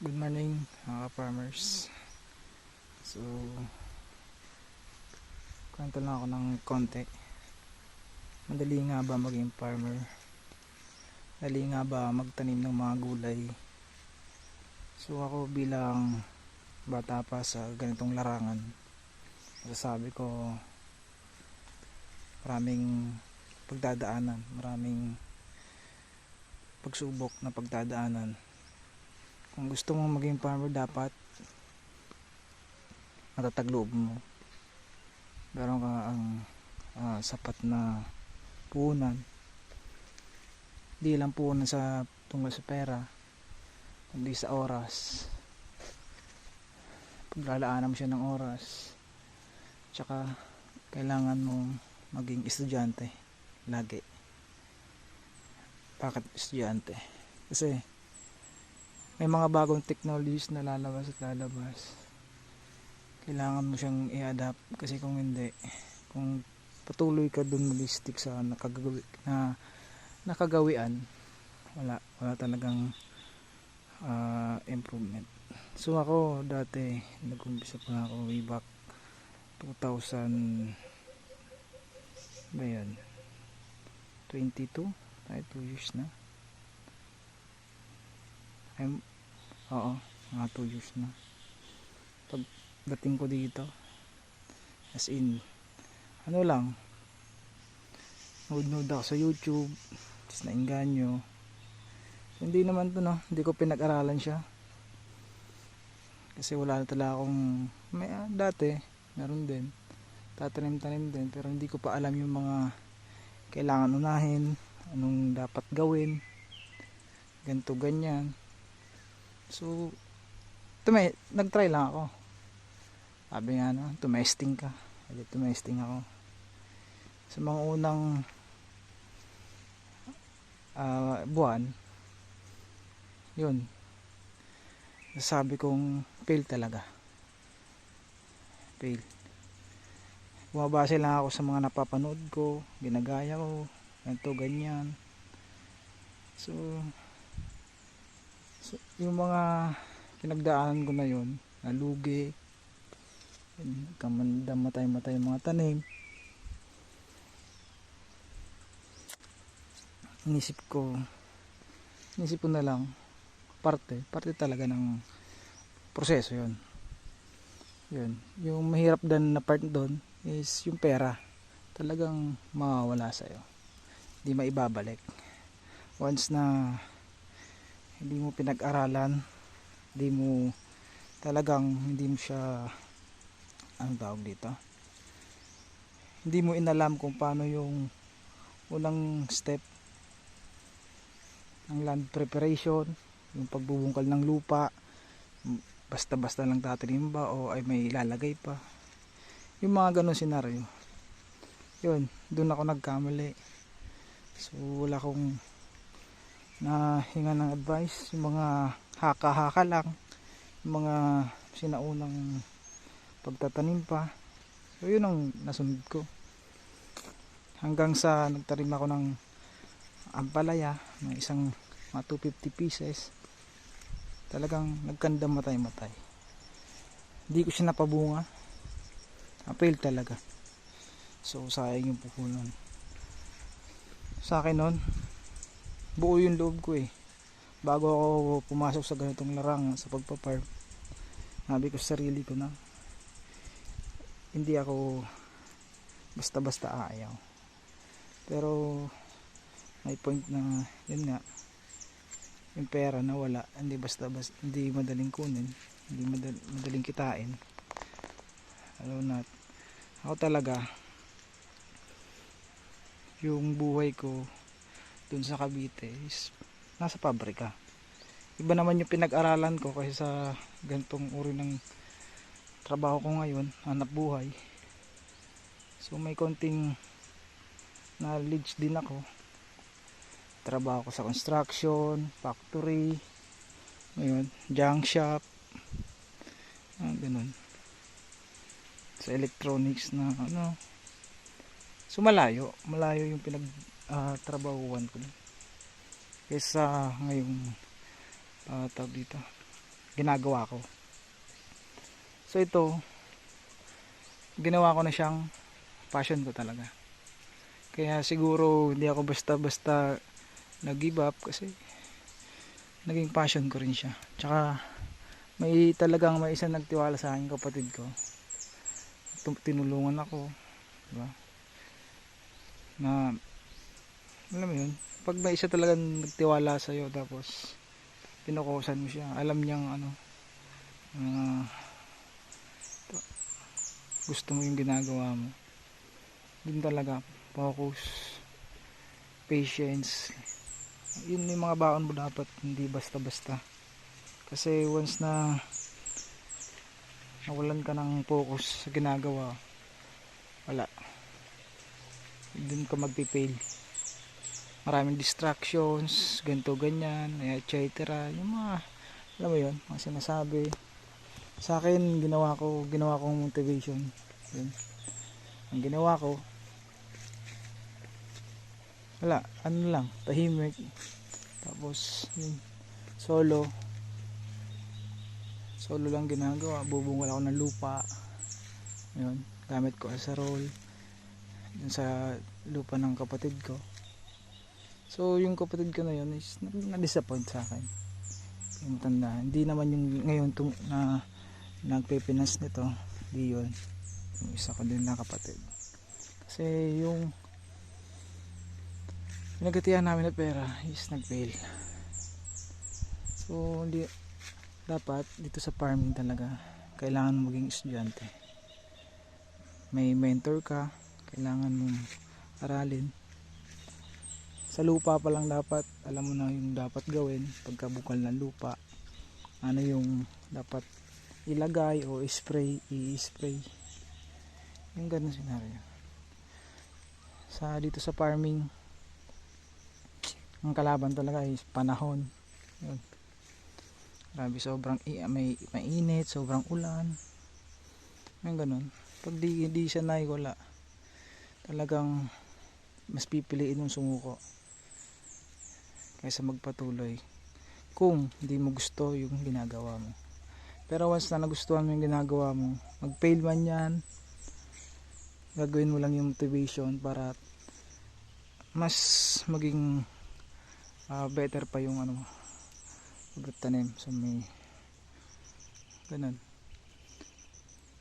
Good morning mga farmers. So, kwento lang ako ng konti. Madali nga ba maging farmer? Madali nga ba magtanim ng mga gulay? So ako bilang bata pa sa ganitong larangan, masasabi ko maraming pagdadaanan, maraming pagsubok na pagdadaanan. Kung gusto mong maging farmer, dapat matatag loob mo, meron ka ang sapat na puhunan, di lang puhunan sa tungkol sa pera, kundi sa oras. Paglalaanan mo siya ng oras, tsaka kailangan mong maging estudyante lagi. Bakit estudyante? Kasi may mga bagong technologies na lalabas at lalabas. Kailangan mo siyang i-adapt, kasi kung hindi, kung patuloy ka dun mag-stick sa nakagawian, wala talagang improvement. So ako dati, nag-umpisa pa ako way back 2000 ba yan, 22 ay 2 years na. Oo, mga 2 years na pagdating ko dito. As in, ano lang, nood ako sa YouTube, tapos nainganyo. So, hindi naman to, no, hindi ko pinag-aralan siya, kasi wala na talaga akong dati meron din, tatanim-tanim din, pero hindi ko pa alam yung mga kailangan unahin, anong dapat gawin, ganito ganyan. So nag-try lang ako. Sabi nga, no, tumesting ka. Hindi, tumesting ako sa mga unang buwan. Yun, sabi kong fail talaga, fail. Bumabase lang ako sa mga napapanood ko, ginagaya ko, ganito ganyan. So yung mga pinagdaanan ko na yun, nalugi, matay mga tanim. Inisip ko na lang, parte talaga ng proseso yun. Yung mahirap din na part doon is yung pera, talagang mawawala sa'yo, hindi maibabalik. Once na hindi mo pinag-aralan, hindi mo siya, anong tawag dito, hindi mo inalam kung paano yung unang step ng land preparation, yung pagbubungkal ng lupa, basta-basta lang tatanim ba o ay may ilalagay pa, yung mga ganun senaryo. Yun, doon ako nagkamali. So wala akong nahinga ng advice, yung mga haka-haka lang, yung mga sinaunang pagtatanim pa. So yun ang nasunod ko, hanggang sa nagtarim ako ng ampalaya ng isang mga 250 pieces. Talagang nagkanda matay, hindi ko siya napabunga, fail talaga. So sayang yung puhunan sa akin nun. Buo yung loob ko bago ako pumasok sa ganitong larangan, sa pagpaparm. Sabi ko sa sarili ko na hindi ako basta-basta aayaw. Pero may point na yun nga, yung pera na wala, hindi basta-basta, hindi madaling kunin, hindi madaling kitain. Ako talaga, yung buhay ko dun sa Cavite is nasa pabrika. Iba naman yung pinag-aralan ko kasi sa ganitong uri ng trabaho ko ngayon, hanap buhay. So may konting knowledge din ako. Trabaho ko sa construction, factory, ngayon, junk shop, ganun. Sa electronics na ano. So malayo yung trabahuan ko kaysa ngayong tawag dito, ginagawa ko. So ito, ginawa ko na siyang passion ko talaga. Kaya siguro hindi ako basta-basta nag-give up kasi naging passion ko rin siya. Tsaka may isang nagtiwala sa akin, kapatid ko. Tinulungan ako, diba? Na alam mo yun, pag may isa talagang nagtiwala sa iyo tapos pinukusan mo siya, alam niyang gusto mo yung ginagawa mo, dun talaga focus, patience, yun yung mga baon mo dapat, hindi basta basta. Kasi once na nawalan ka ng focus sa ginagawa, wala, dun ka magpipail. Maraming distractions, ganito ganyan, etc. Yung mga, alam mo yun, mga sinasabi sa akin, ginawa kong motivation. Yun. Ang ginawa ko, wala, ano lang, tahimik. Tapos yun, solo lang ginagawa. Bubungol ako ng lupa, yun, gamit ko as a roll yun sa lupa ng kapatid ko. So yung kapatid ko na yun is na-disappoint sa akin. Yung tanda, hindi naman yung ngayon na nagpipinas nito, di yun, yung isa ko din na kapatid. Kasi yung pinagatihan namin na pera is nag-fail. So hindi, dapat dito sa farming talaga kailangan maging estudyante. May mentor ka, kailangan mong aralin. Sa lupa pa lang dapat alam mo na yung dapat gawin pagkabukal ng lupa, ano yung dapat ilagay o i-spray, yung ganun senaryo. Dito sa farming, ang kalaban talaga is panahon. Yun. Grabe, sobrang may mainit, sobrang ulan, yung ganun. Pag di siya wala, talagang mas pipiliin yung sumuko kaysa magpatuloy kung hindi mo gusto yung ginagawa mo. Pero once na nagustuhan mo yung ginagawa mo, mag-fail man yan, gagawin mo lang yung motivation para mas maging better pa yung pagtanim. So may ganun.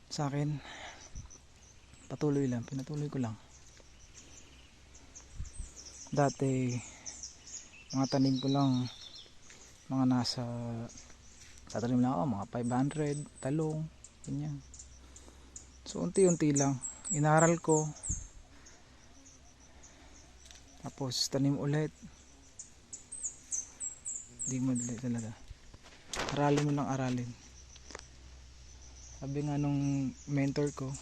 Sa akin, pinatuloy ko lang. Dati, mga tanim ko lang, mga tatanim lang ako, mga 500, talong, ganyan. So unti-unti lang, inaral ko, tapos tanim ulit. Di madali talaga, aralin mo lang aralin. Sabi nga nung mentor ko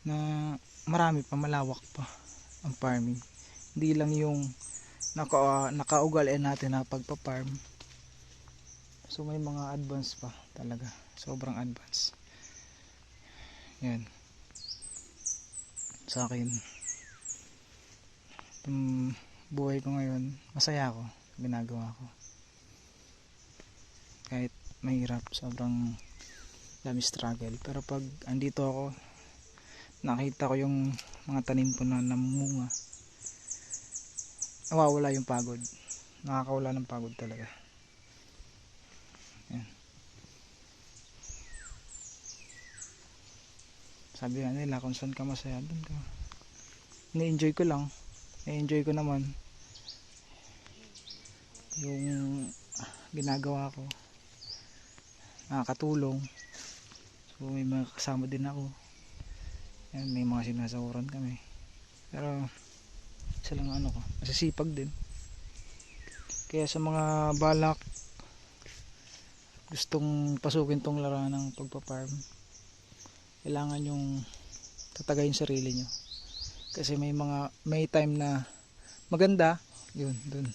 na marami pa, malawak pa ang farming, hindi lang yung nakaugalian natin na pagpa-farm. So may mga advance pa talaga, sobrang advance. Yan, sa akin itong buhay ko ngayon, masaya ako ginagawa ko. Kahit mahirap, sobrang dami struggle, pero pag andito ako, nakita ko yung mga tanim ko na namunga, nawawala yung pagod, nakakawala ng pagod talaga. Yan. Sabi nga nila, kung saan ka masaya, dun ka. Na-enjoy ko lang, na-enjoy ko naman yung ginagawa ko, nakakatulong. So may mga kasama din ako. Yan, may mga sinasahuran kami. Pero isa lang ko, masisipag din. Kaya sa mga balak gustong pasukin tong larangan ng pagpa-farm, kailangan yung tatagayin sarili nyo. Kasi may time na maganda, yun, dun.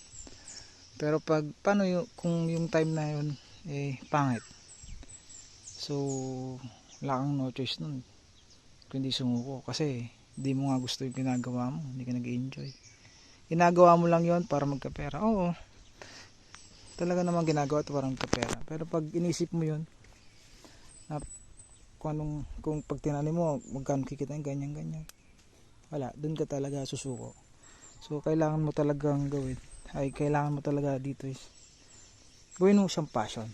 Pero paano kung yung time na yun pangit, so wala kang no choice nun kundi sumuko, kasi hindi mo nga gusto yung ginagawa mo, hindi ka nag-enjoy. Ginagawa mo lang yon para magkapera, oo, talaga naman ginagawa ito parang pera. Pero pag inisip mo yun, na kung pag tinanim mo, magkano kikita ganyan, wala, dun ka talaga susuko. So kailangan mo talagang gawin, kailangan mo talaga dito is gawin mo siyang passion.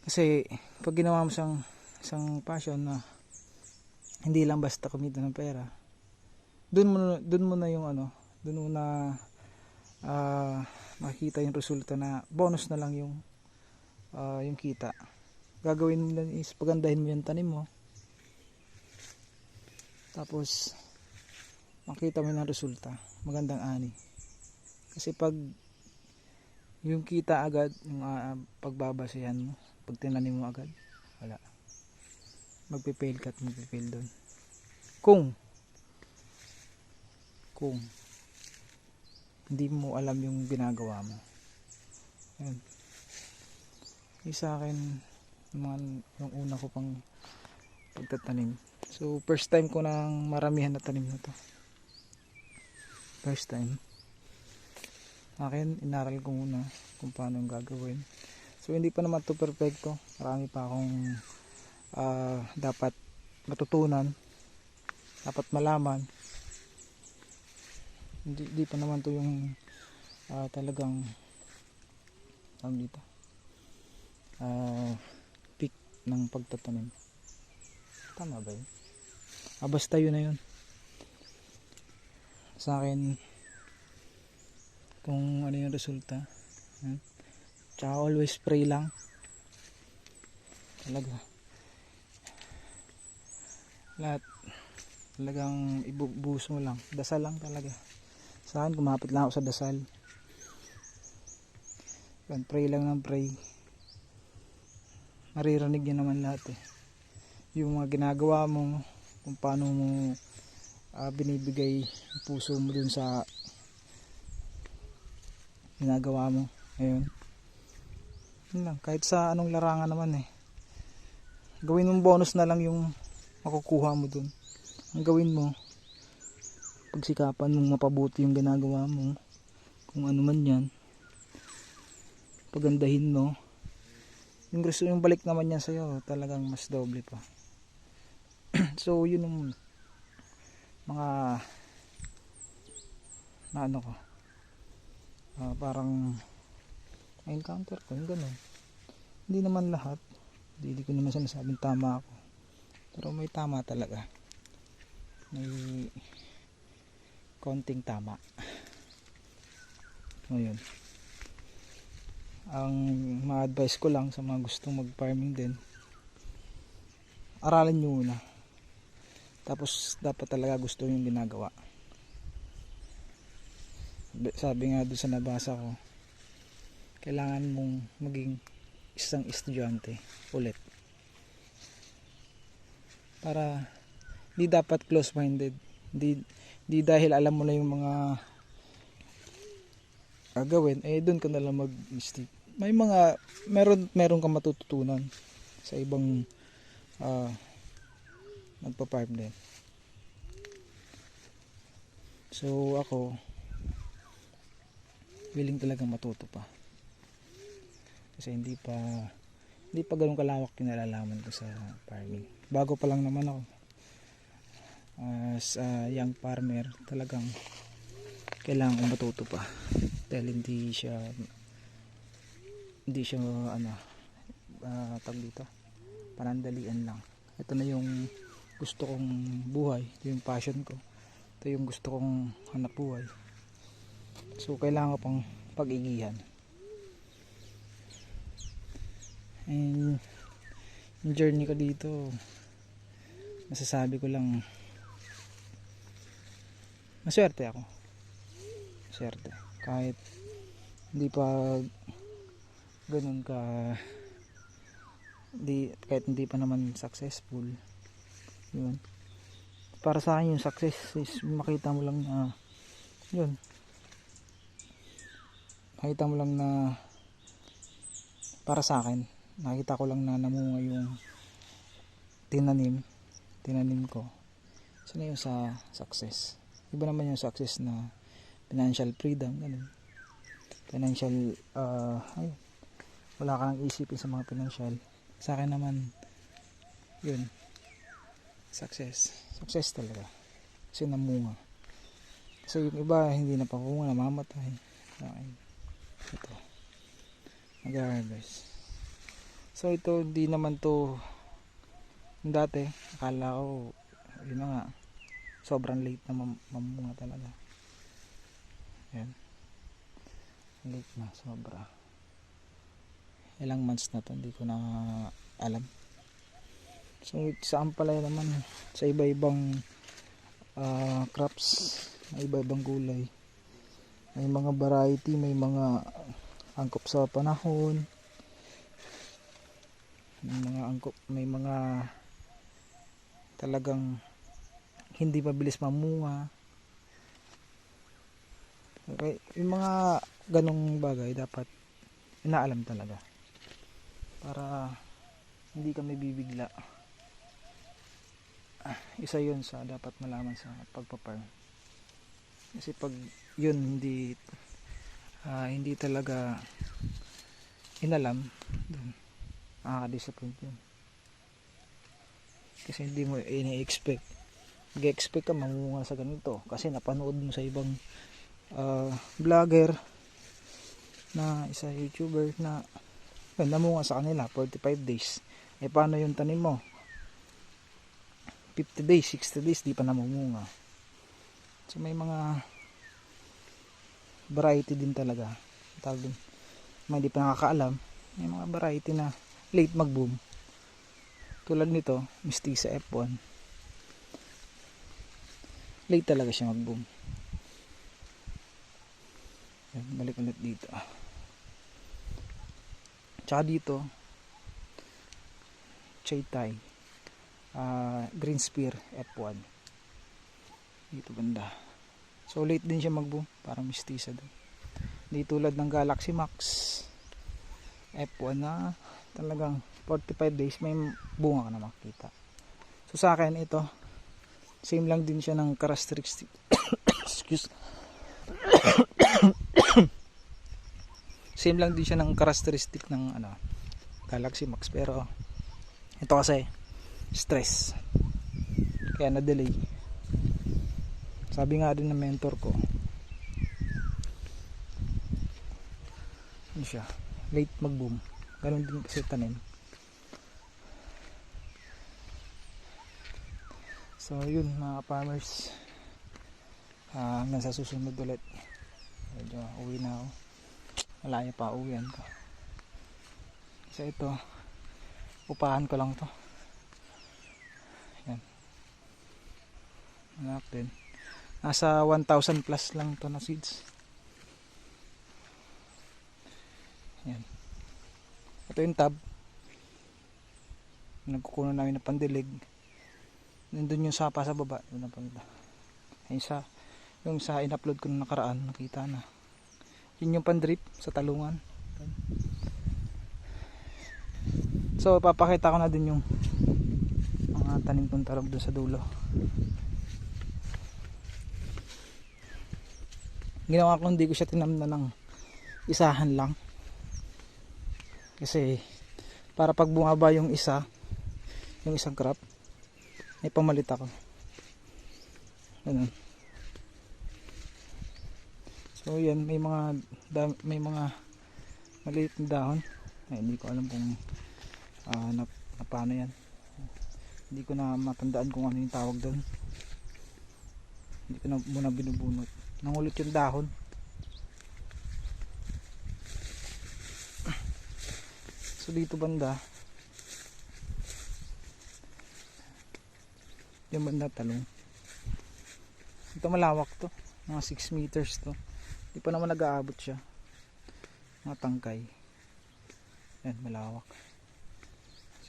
Kasi pag ginawa mo siyang isang passion na hindi lang basta kumita ng pera, dun mo na yung dun mo na makikita yung resulta na bonus na lang yung kita. Gagawin mo lang is pagandahin mo yung tanim mo, tapos makita mo ng resulta, magandang ani. Kasi pag yung kita agad, yung pagbabasehan mo, pag tinanim mo agad, wala, magpifail ka at magpifail doon kung hindi mo alam yung ginagawa mo. Yun. Sa akin, yung una ko pang pagtatanim. So first time ko nang maramihan na tanim na to. First time. Akin, inaral ko muna kung paano yung gagawin. So hindi pa naman to perfecto. Marami pa akong dapat matutunan, dapat malaman. Hindi pa naman to yung talagang dito peak ng pagtatanim. Tama ba yun? Basta yun na yun sa akin, kung ano yung resulta. Tsaka always pray lang talaga, lahat talagang ibubuhos mo lang, dasal lang talaga. Sa akin, kumapit lang ako sa dasal. Pray lang ng pray, maririnig niya naman lahat yung mga ginagawa mo, kung paano mo binibigay yung puso mo dun sa ginagawa mo. Ayun, yun lang. Kahit sa anong larangan naman gawin mong bonus na lang yung makukuha mo dun. Ang gawin mo, pagsikapan mong mapabuti yung ginagawa mo, kung ano man yan, pagandahin mo. Yung gusto yung balik naman yan sa'yo, talagang mas doble pa. So yun yung mga na ko, parang encounter ko yung ganun. Hindi naman lahat, hindi ko naman sinasabing tama ako, pero may tama talaga, may konting tama. Ngayon, ang ma-advise ko lang sa mga gustong mag-farming din, aralin nyo muna, tapos dapat talaga gusto yung ginagawa. Sabi nga doon sa nabasa ko, kailangan mong maging isang estudyante ulit, para di dapat close minded. Di dahil alam mo na yung mga gagawin, doon ka na lang mag-stick. May mga meron kang matututunan sa ibang nagpa-farm din. So ako, willing talagang matuto pa, kasi hindi pa ganun kalawak yung nalalaman ko sa farming. Bago pa lang naman ako as a young farmer. Talagang kailangan kong matuto pa, dahil hindi siya tag dito, panandalian lang. Ito na yung gusto kong buhay, ito yung passion ko, ito yung gusto kong hanap buhay. So kailangan ko pang pag-igihan. And yung journey ko dito, masasabi ko lang, maswerte ako. Swerte. Kahit hindi pa ganun kahit hindi pa naman successful, yun, para sa akin yung success is makita mo lang na yun, makita mo lang na, para sa akin, nakita ko lang na namunga yung tinanim ko. So na yung sa success. Iba naman yung success na financial freedom, ganun. financial, ayun, wala ka nang isipin sa mga financial. Sa akin naman yun, success talaga kasi namunga. Kasi yung iba hindi na pamunga, namamatay. Sa akin ito, nag-harvest. So ito, hindi naman to dati, akala ko yun na nga, sobrang late na mamunga talaga. Yan, late na sobra. Ilang months na to, hindi ko na alam. So sa ampalaya naman, sa iba-ibang crops, may iba-ibang gulay, may mga variety, may mga angkop sa panahon, may mga angkop, may mga talagang hindi mabilis mamunga. Okay, yung mga ganong bagay dapat inaalam talaga para hindi kami bibigla. Isa yun sa dapat malaman sa pagpaparm. Kasi pag yun hindi talaga inalam, nakaka-disappoint yun. Kasi hindi mo ini-expect. Mag-expect ka mamunga sa ganito kasi napanood mo sa ibang vlogger na isa YouTuber na namunga sa kanila 45 days. Eh paano yung tanim mo? 50 days, 60 days di pa namumunga. So may mga variety din talaga. Tawag din, may di pa nakakaalam, may mga variety na late mag-boom. Tulad nito, Mestiza F1. Late talaga siya mag-boom. Balik ulit dito. Tsaka dito, Chaytay, Green Spear F1. Dito banda. So late din siya mag-boom, parang Mestiza din. Hindi tulad ng Galaxy Max F1 na talagang 45 days may bunga ka na makita. So sa akin ito, same lang din siya ng characteristic. Excuse. Same lang din siya ng characteristic ng Galaxy Max, pero ito kasi stress kaya na-delay. Sabi nga din ng mentor ko, ano siya, late mag-boom. Ganun din kasi tanim. So yun mga farmers, hanggang sa susunod ulit. Medyo uwi na ako, malaya pa uwian ko. So ito, upahan ko lang to. Yan, anak din, nasa 1,000 plus lang to na seeds. Yan, ito yung tab nagkukuno namin ng pandilig. Nandun yung sapa sa baba, doon na punta. Yung sa in-upload ko na nakaraan, nakita na. Yun yung pan-drip sa talungan. So papakita ko na din yung mga tanim kong tarog doon sa dulo. Ginawa ko, hindi ko siya tinamna ng isahan lang. Kasi para pag bumaba yung isang crop, may pamalit ako. Ganun. So yan, may mga maliit na dahon. Ay, hindi ko alam kung paano yan. Hindi ko na matandaan kung ano yung tawag doon. Hindi ko na muna binubunot. Nangulit yung dahon. So dito banda, yung banda talong. Ito malawak to, mga 6 meters to. Di pa naman nag-aabot siya. Mga tangkay. Yan, malawak.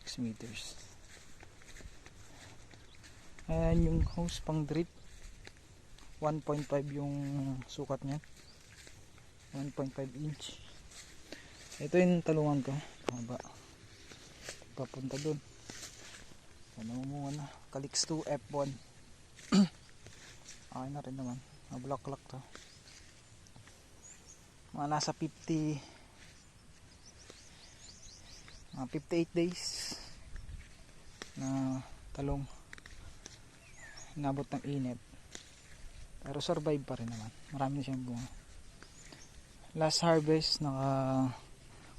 6 meters. Ayan yung hose pang drip. 1.5 yung sukat niya. 1.5 inch. Ito yung talungan ko. Haba. Papunta dun. Namumunga na. Calix 2 F1. Okay na rin naman. Mabulaklak to. mga nasa 50, mga 58 days na talong, inabot ng init, pero survive pa rin naman, marami na siyang bunga. Last harvest naka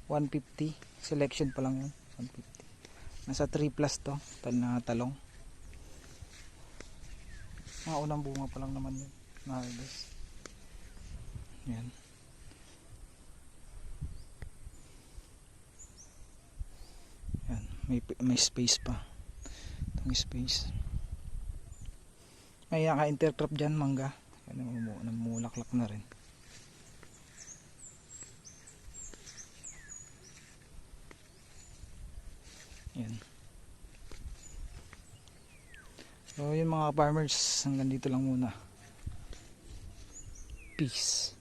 150, selection pa lang yun, 150. Nasa 3 plus to na talong, mga unang bunga pa lang naman yun na harvest. Yan. Yan, may space pa. Itong space. May ka-intercrop dyan, mangga. Yan, namulaklak na rin. Yan. So yun mga farmers, hanggang dito lang muna. Peace.